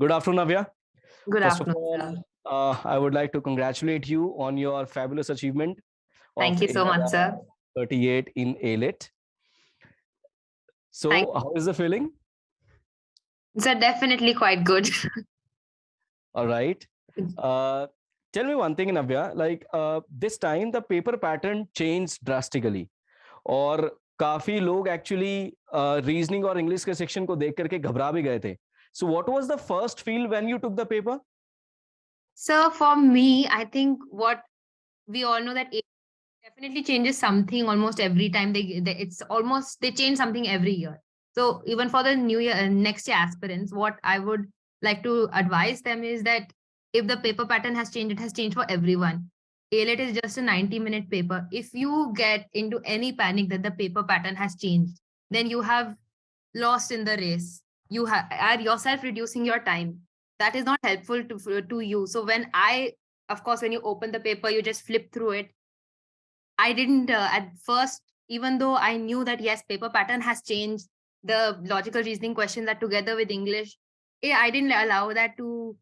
Good afternoon, Navya. Good First of afternoon, sir. all, I would like to congratulate you on your fabulous achievement Thank of you so much, sir. 38 in AILET. Thank So, how is the feeling? Sir, definitely quite good. All right. Uh, Tell me one thing, Navya. Like this time, the paper pattern changed drastically, और काफी लोग actually reasoning और English के section को देख करके घबरा भी गए थे. So, what was the first feel when you took the paper? So for me, I think what we all know that it definitely changes something almost every time they change something every year. So even for the new year, next year aspirants, what I would like to advise them is that if the paper pattern has changed, it has changed for everyone. AILET is just a 90-minute paper. If you get into any panic that the paper pattern has changed, then you have lost in the race. You are yourself reducing your time. That is not helpful to you. So of course, when you open the paper, you just flip through it. I didn't at first, even though I knew that yes, paper pattern has changed. The logical reasoning questions are together with English. I didn't allow that to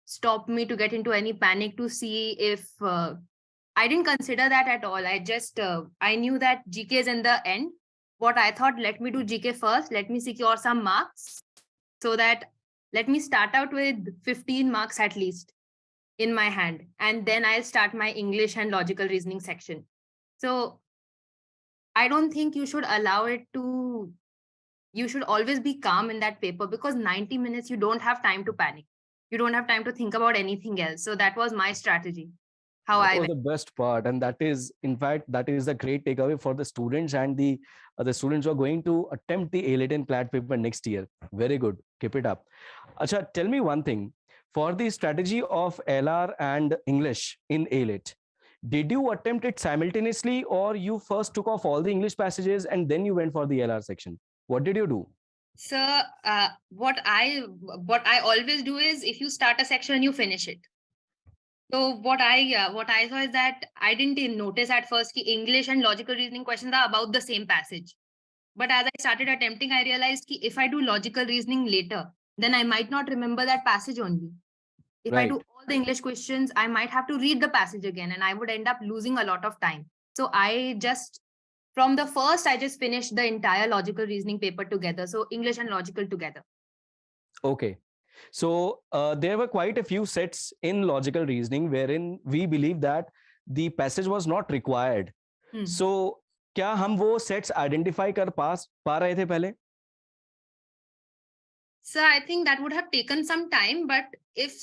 stop me to get into any panic to see if I didn't consider that at all. I knew that GK is in the end. What I thought, let me do GK first. Let me secure some marks so that let me start out with 15 marks at least in my hand. And then I'll start my English and logical reasoning section. So I don't think you should you should always be calm in that paper because 90 minutes, you don't have time to panic. You don't have time to think about anything else. So that was my strategy. That was the best part, and that is, in fact, that is a great takeaway for the students and the students who are going to attempt the AILET and Clat paper next year. Very good, keep it up. Acha, tell me one thing. For the strategy of LR and English in AILET, did you attempt it simultaneously, or you first took off all the English passages and then you went for the LR section? What did you do? So what I always do is if you start a section, you finish it. So what I saw is that I didn't notice at first that English and logical reasoning questions are about the same passage. But as I started attempting, I realized that if I do logical reasoning later, then I might not remember that passage only. If I do all the English questions, I might have to read the passage again and I would end up losing a lot of time. So from the first, I just finished the entire logical reasoning paper together. So English and logical together. Okay. So there were quite a few sets in logical reasoning wherein we believe that the passage was not required. So क्या हम वो sets identify कर पा रहे थे पहले? So I think that would have taken some time, but if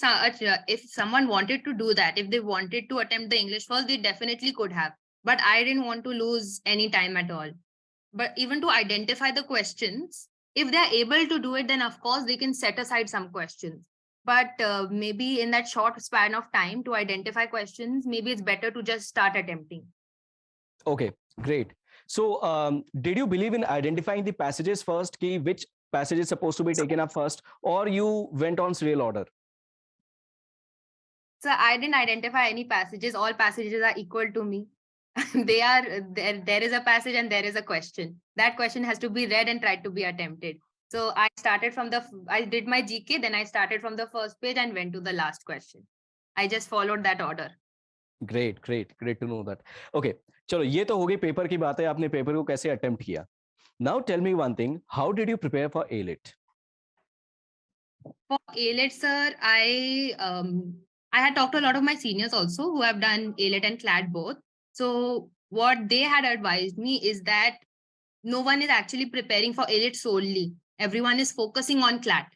someone wanted to do that, if they wanted to attempt the English first, they definitely could have. But I didn't want to lose any time at all. But even to identify the questions, if they're able to do it, then of course they can set aside some questions. But maybe in that short span of time to identify questions, maybe it's better to just start attempting. Okay, great. So did you believe in identifying the passages first, which passage is supposed to be taken up first, or you went on serial order? So I didn't identify any passages. All passages are equal to me. There is a passage and there is a question. That question has to be read and tried to be attempted. So I did my GK, then I started from the first page and went to the last question. I just followed that order. Great to know that. Okay, चलो ये तो हो गई paper की बात है, आपने paper को कैसे अटेम्प्ट किया. Now tell me one thing, how did you prepare for AILET? For AILET, sir, I had talked to a lot of my seniors also who have done AILET and Clat both. So what they had advised me is that no one is actually preparing for AILET solely. Everyone is focusing on Clat,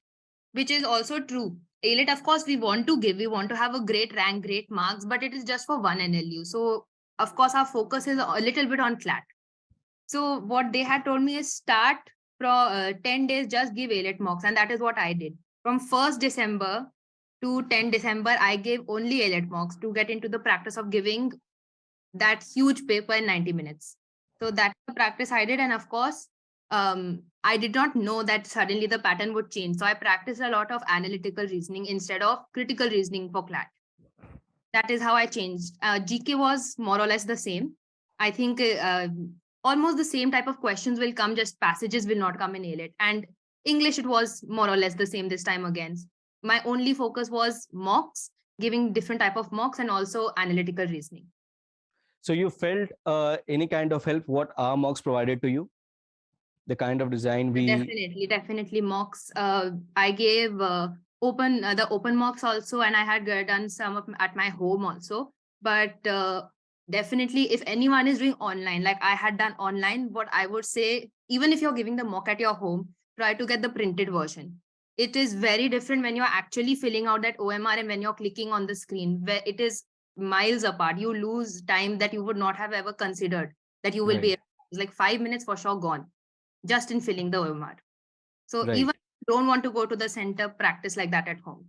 which is also true. AILET, of course, we want to have a great rank, great marks, but it is just for one NLU. So, of course, our focus is a little bit on Clat. So, what they had told me is start from 10 days, just give AILET mocks. And that is what I did. From 1st December to 10 December, I gave only AILET mocks to get into the practice of giving that huge paper in 90 minutes. So that's the practice I did. And of course, I did not know that suddenly the pattern would change. So I practiced a lot of analytical reasoning instead of critical reasoning for Clat. That is how I changed. GK was more or less the same. I think almost the same type of questions will come, just passages will not come in AILET. And English, it was more or less the same this time again. My only focus was mocks, giving different type of mocks and also analytical reasoning. So you felt any kind of help what our mocks provided to you? The kind of design we... Definitely mocks. I gave open the open mocks also, and I had done some of at my home also. But definitely, if anyone is doing online, like I had done online, what I would say, even if you're giving the mock at your home, try to get the printed version. It is very different when you're actually filling out that OMR and when you're clicking on the screen, where it is miles apart. You lose time that you would not have ever considered that you will be Right, able. It's like 5 minutes for sure gone just in filling the OMR. So even right. if you don't want to go to the center, practice like that at home.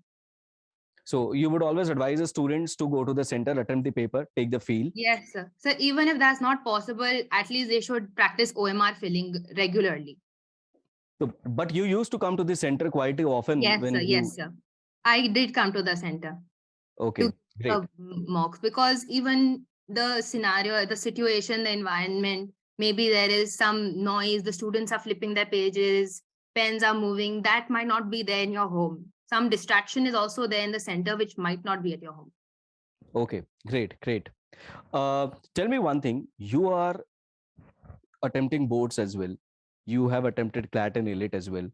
So you would always advise the students to go to the center, attempt the paper, take the feel. Yes, sir. So even if that's not possible, at least they should practice OMR filling regularly. So, but you used to come to the center quite often Yes, sir. when Yes, you... sir. I did come to the center to Okay, great. mocks because even the scenario, the situation, the environment, maybe there is some noise, the students are flipping their pages, pens are moving, that might not be there in your home. Some distraction is also there in the center, which might not be at your home. Okay, great, great. Tell me one thing. You are attempting boards as well. You have attempted CLAT and AILET as well.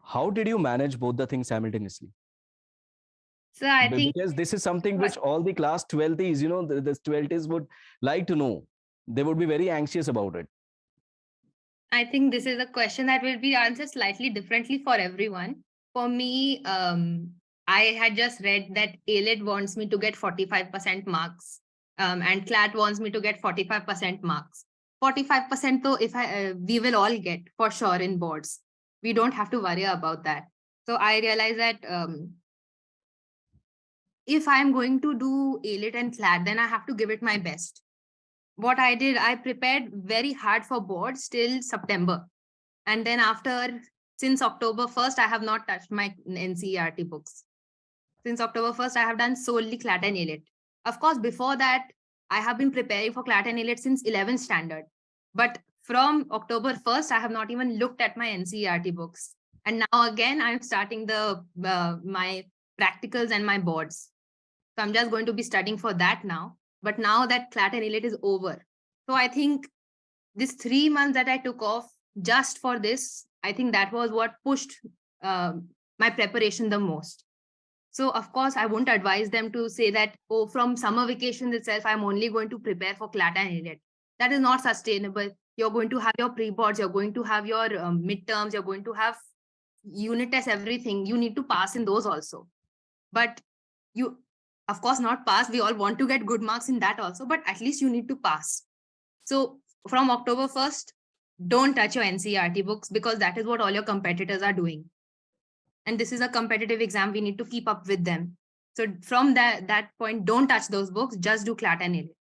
How did you manage both the things simultaneously? So I think Because this is something which all the class 12s, the 12s would like to know. They would be very anxious about it. I think this is a question that will be answered slightly differently for everyone. For me, I had just read that AILET wants me to get 45% marks, and CLAT wants me to get 45% marks. 45% though, if we will all get for sure in boards. We don't have to worry about that. So I realized that if I'm going to do AILET and CLAT, then I have to give it my best. What I did, I prepared very hard for boards till September. And then since October 1st, I have not touched my NCERT books. Since October 1st, I have done solely CLAT and AILET. Of course, before that, I have been preparing for CLAT and AILET since 11th standard. But from October 1st, I have not even looked at my NCERT books. And now again, I'm starting my practicals and my boards. So I'm just going to be studying for that now. But now that CLAT and AILET is over. So I think this 3 months that I took off just for this, I think that was what pushed my preparation the most. So, of course, I won't advise them to say that, oh, from summer vacations itself, I'm only going to prepare for CLAT and AILET. That is not sustainable. You're going to have your pre-boards, you're going to have your midterms, you're going to have unit tests, everything. You need to pass in those also. But you, of course, not pass. We all want to get good marks in that also, but at least you need to pass. So from October 1st, don't touch your NCERT books because that is what all your competitors are doing. And this is a competitive exam. We need to keep up with them. So from that point, don't touch those books. Just do CLAT and AILET.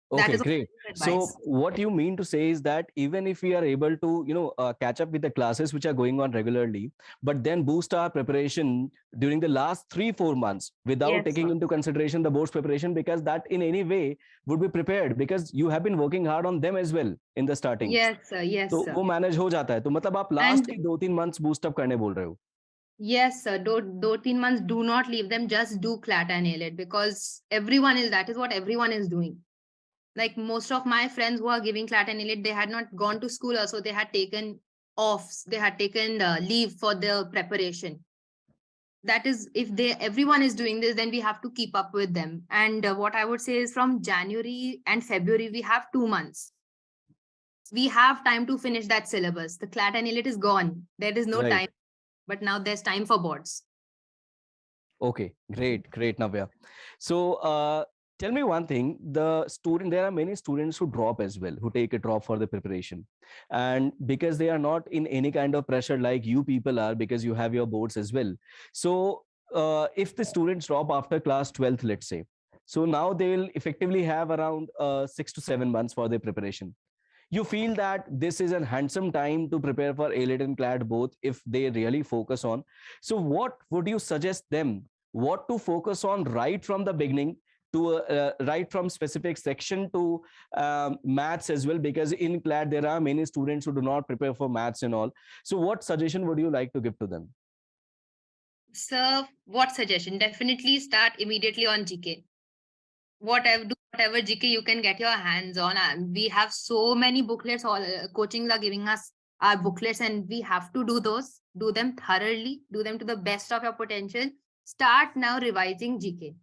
That Okay, is great. So advice. what you mean to say is that even if we are able to, catch up with the classes which are going on regularly, but then boost our preparation during the last 3-4 months without Yes, taking sir. into consideration the board's preparation, because that in any way would be prepared because you have been working hard on them as well in the starting. Yes, sir. Yes, तो sir. वो manage हो जाता है, तो मतलब आप last And के 2-3 months boost up करने बोल रहे हो? yes, sir. Do 10 months, do not leave them. Just do CLAT and AILET because that is what everyone is doing. Like most of my friends who are giving CLAT and AILET, they had not gone to school, also they had taken offs, they had taken leave for the preparation. That is, if everyone is doing this, then we have to keep up with them. And what I would say is from January and February, we have 2 months. We have time to finish that syllabus. The CLAT and AILET is gone. There is no Right. time, but now there's time for boards. Okay, great, great, Navya. So, tell me one thing: there are many students who drop as well, who take a drop for the preparation, and because they are not in any kind of pressure like you people are, because you have your boards as well. So, if the students drop after class 12th, let's say, so now they will effectively have around 6 to 7 months for their preparation. You feel that this is a handsome time to prepare for AILET and CLAT both if they really focus on. So what would you suggest them? What to focus on right from the beginning, to right from specific section to maths as well, because in CLAT there are many students who do not prepare for maths and all. So what suggestion would you like to give to them? So, what suggestion? Definitely start immediately on GK. Whatever GK you can get your hands on. And we have so many booklets. All coachings are giving us our booklets, and we have to do those. Do them thoroughly. Do them to the best of your potential. Start now revising GK.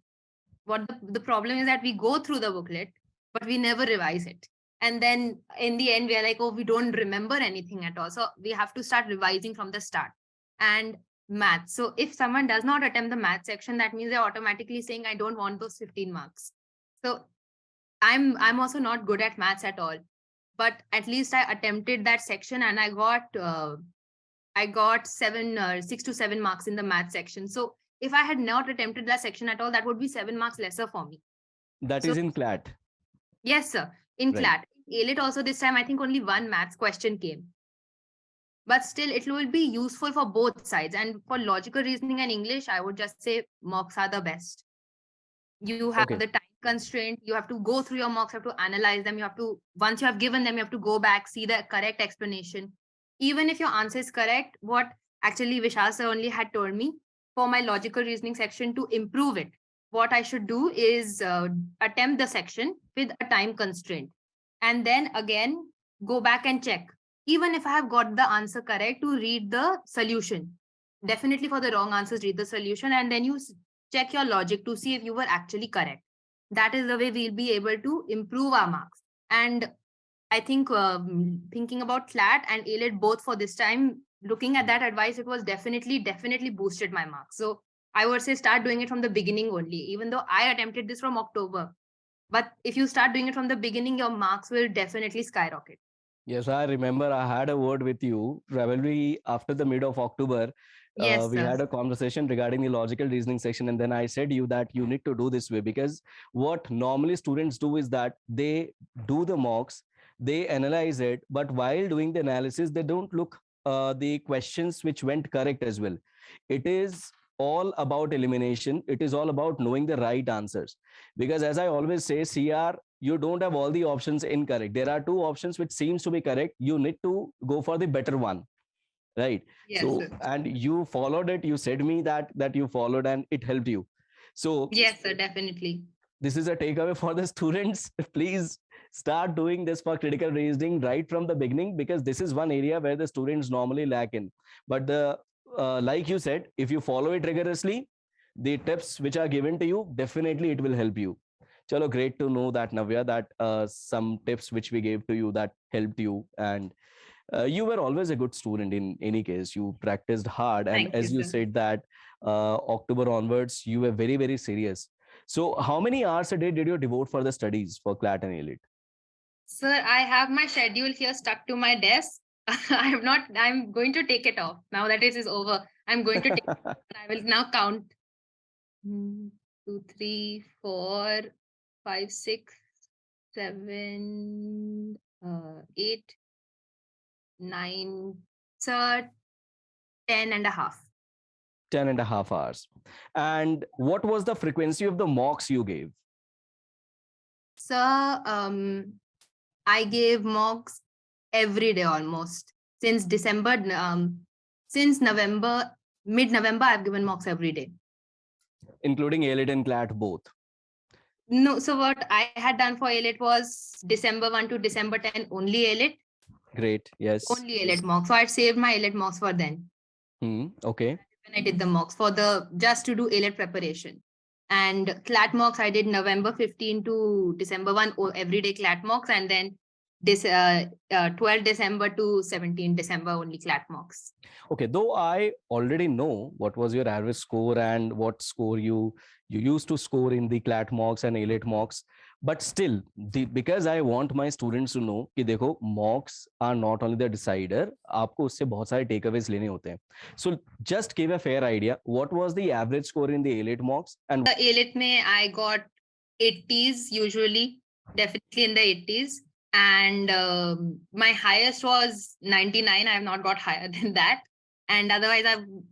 What the problem is that we go through the booklet, but we never revise it. And then in the end, we are like, oh, we don't remember anything at all. So we have to start revising from the start. And math. So if someone does not attempt the math section, that means they're automatically saying, I don't want those 15 marks. So I'm also not good at maths at all. But at least I attempted that section and I got 6 to 7 marks in the math section. So if I had not attempted that section at all, that would be 7 marks lesser for me. That So is in CLAT. yes, sir. In Right. CLAT. AILET also this time, I think only one maths question came. But still, it will be useful for both sides. And for logical reasoning and English, I would just say mocks are the best. You have Okay. the time constraint. You have to go through your mocks, you have to analyze them. You have to, once you have given them, you have to go back, see the correct explanation. Even if your answer is correct, what actually Vishal sir only had told me for my logical reasoning section to improve it, what I should do is attempt the section with a time constraint. And then again, go back and check. Even if I have got the answer correct, to read the solution. Definitely for the wrong answers, read the solution and then you check your logic to see if you were actually correct. That is the way we'll be able to improve our marks. And I think thinking about CLAT and AILET both for this time, looking at that advice, it was definitely boosted my marks. So I would say start doing it from the beginning only, even though I attempted this from October. But if you start doing it from the beginning, your marks will definitely skyrocket. Yes, I remember I had a word with you probably after the mid of October. Yes, We sir. had a conversation regarding the logical reasoning section, and then I said you that you need to do this way, because what normally students do is that they do the mocks, they analyze it, but while doing the analysis, they don't look the questions which went correct as well. It is all about elimination. It is all about knowing the right answers, because as I always say, CR, you don't have all the options incorrect. There are two options which seems to be correct. You need to go for the better one, right? Yes, So sir. and you followed it. You said me that you followed and it helped you. So Yes, sir, definitely. this is a takeaway for the students. Please start doing this for critical reasoning right from the beginning, because this is one area where the students normally lack in. But the like you said, if you follow it rigorously, the tips which are given to you, definitely it will help you. Chalo, great to know that, Navya, that some tips which we gave to you that helped you. And you were always a good student in any case. You practiced hard. And Thank you, as you sir. said that October onwards, you were very, very serious. So how many hours a day did you devote for the studies for CLAT and AILET? Sir, I have my schedule here stuck to my desk. I have not, I'm going to take it off. Now that it is over, I'm going to take it. I will now count 2, 3, 4, 5, 6, 7, 8, 9, sir, 10 and a half. 10 and a half hours. And what was the frequency of the mocks you gave? Sir, I gave mocks every day almost since December. Since November, mid-November, I've given mocks every day. Including AILET and CLAT both? No, so what I had done for AILET was December 1 to December 10, only AILET. Great, yes. Only AILET mocks. So I saved my AILET mocks for then. Okay. When I did the mocks for the just to do AILET preparation. And CLAT mocks, I did November 15 to December 1, everyday CLAT mocks, and then this 12 December to 17 December only CLAT mocks. Okay, though I already know what was your average score and what score you used to score in the CLAT mocks and AILET mocks, but still, because I want my students to know कि देखो mocks are not only the decider, आपको उससे बहुत सारे takeaways लेने होते हैं. So just give a fair idea. What was the average score in the AILET mocks? And the AILET में I got 80s usually, definitely in the 80s. And my highest was 99. I have not got higher than that. And otherwise,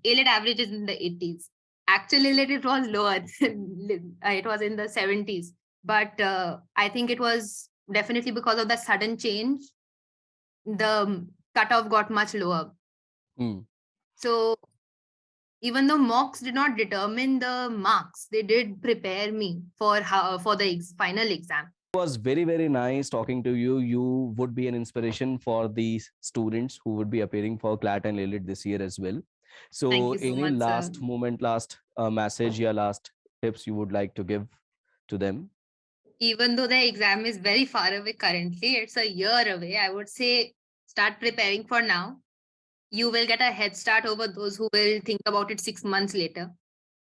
AILET average is in the 80s. Actually, AILET it was lower. It was in the 70s. But I think it was definitely because of the sudden change, the cutoff got much lower. So Even though mocks did not determine the marks, they did prepare me for the final exam. Was very, very nice talking to you. You would be an inspiration for the students who would be appearing for CLAT and AILET this year as well. Thank So you so any much, sir. last moment, last message, or last tips you would like to give to them? Even though the exam is very far away currently, it's a year away. I would say start preparing for now. You will get a head start over those who will think about it 6 months later.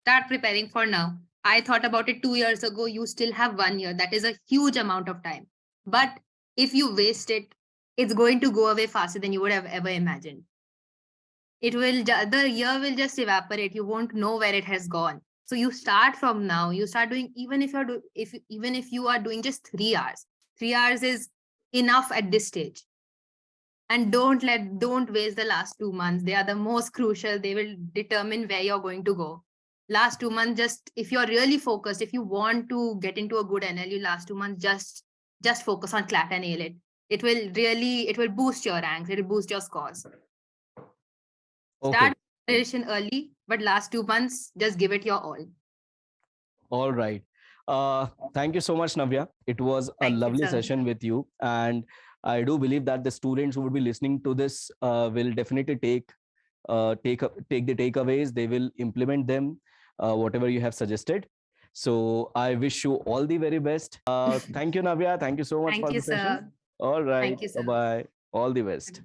Start preparing for now. I thought about it 2 years ago. You still have 1 year. That is a huge amount of time. But if you waste it, it's going to go away faster than you would have ever imagined. The year will just evaporate. You won't know where it has gone. So you start from now. You start doing, even if even if you are doing just 3 hours. 3 hours is enough at this stage. And don't waste the last 2 months. They are the most crucial. They will determine where you're going to go. Last 2 months, just if you're really focused, if you want to get into a good NLU, last 2 months, just focus on CLAT and AILET. It will boost your ranks. It will boost your scores. Okay. Start preparation early, but last 2 months, just give it your all. All right. Thank you so much, Navya. It was a Thank you, lovely sir. session with you. And I do believe that the students who would be listening to this will definitely take the takeaways. They will implement them, whatever you have suggested. So I wish you all the very best. Thank you, Navya. Thank you so much Thank for you, the session. sir. All right. Thank you, Bye sir. bye. All the best.